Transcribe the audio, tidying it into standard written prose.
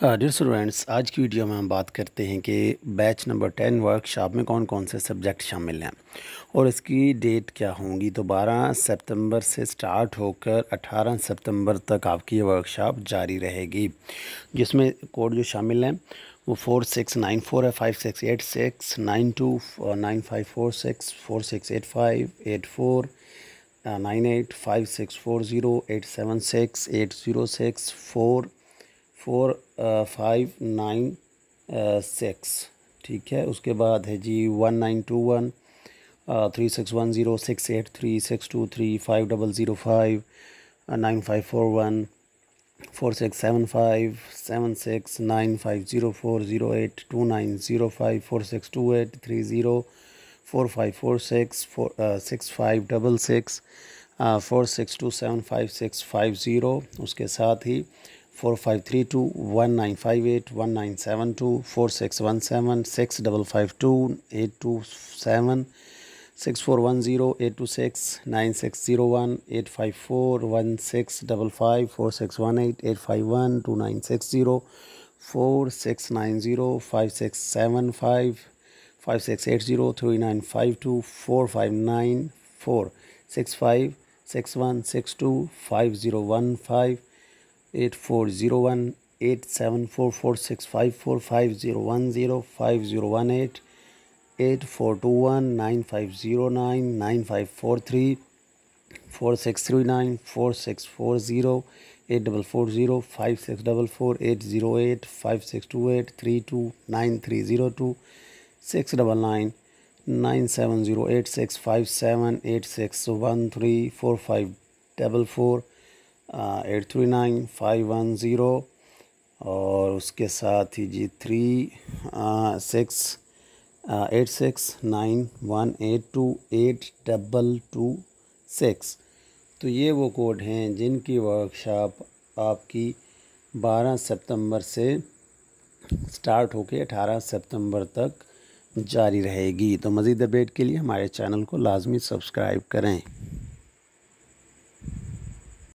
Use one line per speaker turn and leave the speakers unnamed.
Dear students, आज की video में हम बात करते हैं कि बैच नंबर 10 वर्कशॉप में कौन कौन से सब्जेक्ट शामिल हैं और इसकी डेट क्या होंगी। तो 12 सितंबर से स्टार्ट होकर 18 सितंबर तक आपकी ये वर्कशॉप जारी रहेगी, जिसमें कोड जो शामिल हैं वो 4694 है, 5686929546 468584 985640876806 4596। ठीक है, उसके बाद है जी 1921 3610 683 623 5005 9541 4675 769504082905 4628304546 6566 46275650। उसके साथ ही 4532 1958 1972 4617 6552 827 6410 826 9601 854 1655 4618 851 2960 4690 5675 5680 3952 4594 65 6162 5015 8401 8744654 5010 5018 8421 9509 9543 4639 4640 8440 5644 808 5628 329 699 970 8657 8613 4544 839 510 और उसके साथ ही जी 368691828226। तो ये वो कोड हैं जिनकी वर्कशॉप आपकी 12 सितंबर से स्टार्ट होकर 18 सितंबर तक जारी रहेगी। तो मज़ीद अपडेट के लिए हमारे चैनल को लाजमी सब्सक्राइब करें।